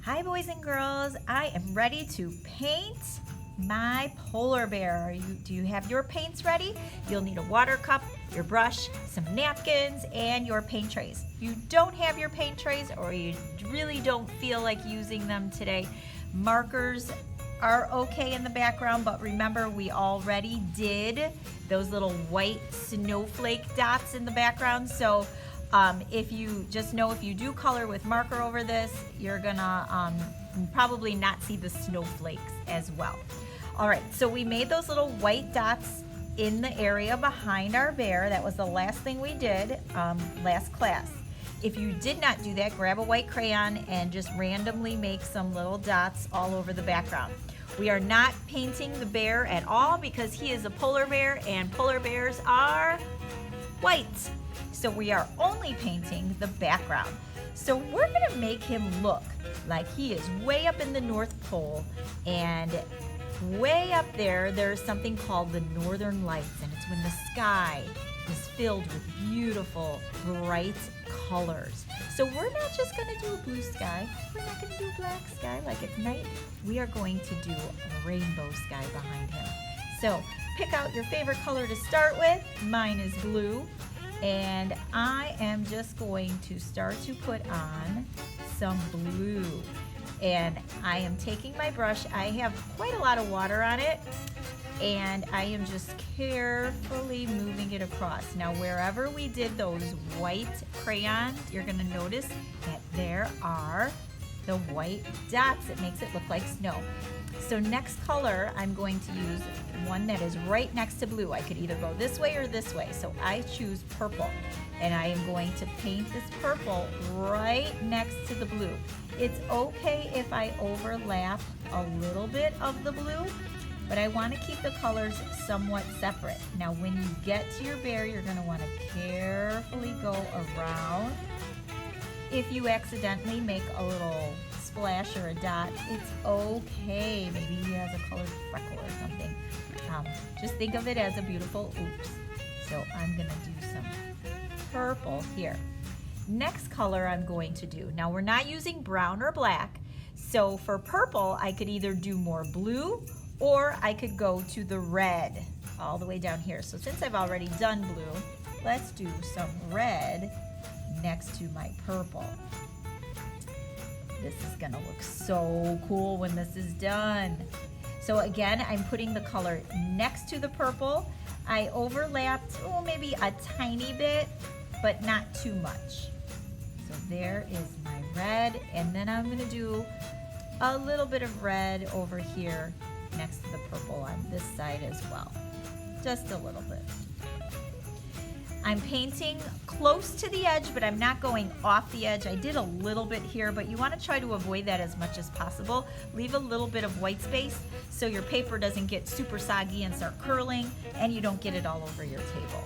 Hi boys and girls, I am ready to paint my polar bear. Do you have your paints ready? You'll need a water cup, your brush, some napkins, and your paint trays. If you don't have your paint trays or you really don't feel like using them today, markers are okay in the background, but remember we already did those little white snowflake dots in the background. So if you do color with marker over this, you're gonna probably not see the snowflakes as well. All right, so we made those little white dots in the area behind our bear. That was the last thing we did last class. If you did not do that, grab a white crayon and just randomly make some little dots all over the background. We are not painting the bear at all because he is a polar bear and polar bears are white. So we are only painting the background. So we're gonna make him look like he is way up in the North Pole, and way up there, there's something called the Northern Lights, and it's when the sky is filled with beautiful, bright colors. So we're not just gonna do a blue sky, we're not gonna do a black sky like at night. We are going to do a rainbow sky behind him. So pick out your favorite color to start with. Mine is blue. And I am just going to start to put on some blue. And I am taking my brush. I have quite a lot of water on it, and I am just carefully moving it across. Now, wherever we did those white crayons, you're gonna notice that there are the white dots. It makes it look like snow. So next color, I'm going to use one that is right next to blue. I could either go this way or this way. So I choose purple, and I am going to paint this purple right next to the blue. It's okay if I overlap a little bit of the blue, but I want to keep the colors somewhat separate. Now when you get to your bear, you're going to want to carefully go around. If you accidentally make a little splash or a dot, it's okay. Maybe he has a colored freckle or something. Just think of it as a beautiful oops. So I'm gonna do some purple here. Next color I'm going to do, now we're not using brown or black, so for purple I could either do more blue or I could go to the red all the way down here. So since I've already done blue, let's do some red next to my purple. This is gonna look so cool when this is done. So again, I'm putting the color next to the purple. I overlapped, maybe a tiny bit, but not too much. So there is my red, and then I'm gonna do a little bit of red over here next to the purple on this side as well. Just a little bit. I'm painting close to the edge, but I'm not going off the edge. I did a little bit here, but you want to try to avoid that as much as possible. Leave a little bit of white space so your paper doesn't get super soggy and start curling, and you don't get it all over your table.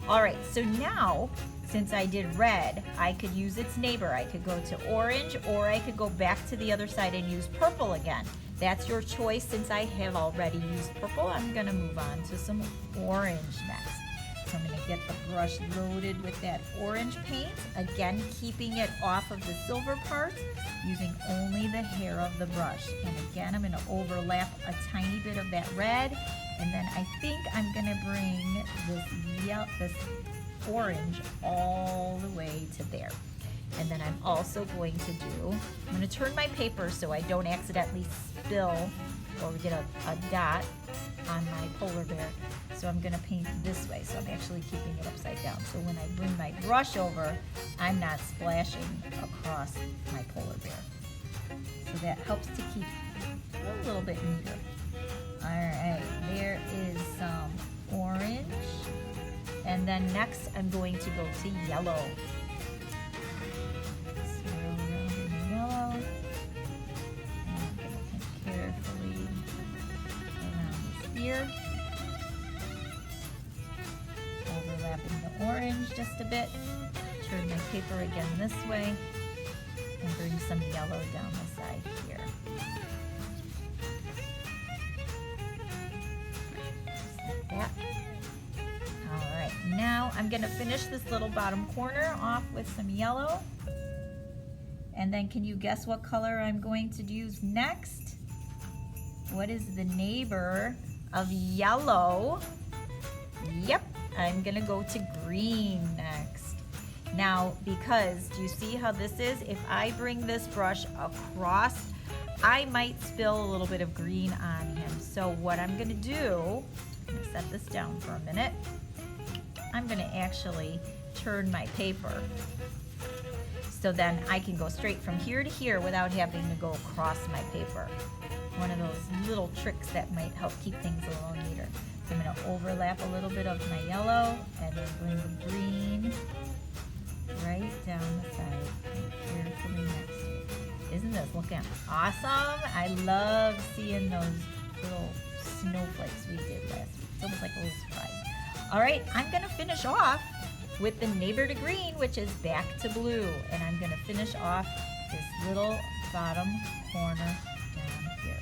All right, so now, since I did red, I could use its neighbor. I could go to orange, or I could go back to the other side and use purple again. That's your choice. Since I have already used purple, I'm gonna move on to some orange next. So I'm going to get the brush loaded with that orange paint, again keeping it off of the silver part, using only the hair of the brush. And again, I'm going to overlap a tiny bit of that red, and then I think I'm going to bring this orange all the way to there. And then I'm also going to turn my paper so I don't accidentally spill or get a dot on my polar bear. So I'm gonna paint this way, so I'm actually keeping it upside down. So when I bring my brush over, I'm not splashing across my polar bear. So that helps to keep a little bit neater. All right, there is some orange. And then next I'm going to go to yellow. Swirl around in yellow. And I'm gonna paint carefully around this ear. Overlapping the orange just a bit. Turn my paper again this way and bring some yellow down the side here. Just like that. All right, now I'm going to finish this little bottom corner off with some yellow. And then can you guess what color I'm going to use next? What is the neighbor of yellow? Yep, I'm gonna go to green next. Now, because, do you see how this is? If I bring this brush across, I might spill a little bit of green on him. So what I'm gonna do, I'm gonna set this down for a minute. I'm gonna actually turn my paper so then I can go straight from here to here without having to go across my paper. One of those little tricks that might help keep things a little neater. So I'm gonna overlap a little bit of my yellow and then bring the green right down the side, carefully next to it. Isn't this looking awesome? I love seeing those little snowflakes we did last week. It's almost like a little surprise. All right, I'm gonna finish off with the neighbor to green, which is back to blue. And I'm gonna finish off this little bottom corner down here.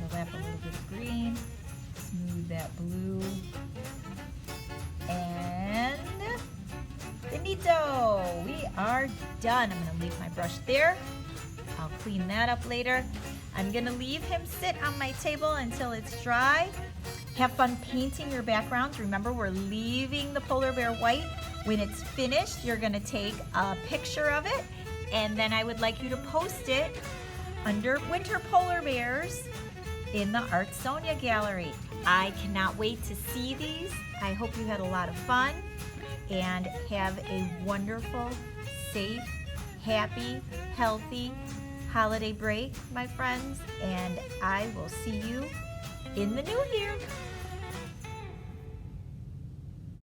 Overlap a little bit of green, smooth that blue, and finito! We are done. I'm gonna leave my brush there. I'll clean that up later. I'm gonna leave him sit on my table until it's dry. Have fun painting your backgrounds. Remember, we're leaving the polar bear white. When it's finished, you're gonna take a picture of it, and then I would like you to post it under Winter Polar Bears in the Art Sonia Gallery. I cannot wait to see these. I hope you had a lot of fun, and have a wonderful, safe, happy, healthy holiday break, my friends, and I will see you in the new year.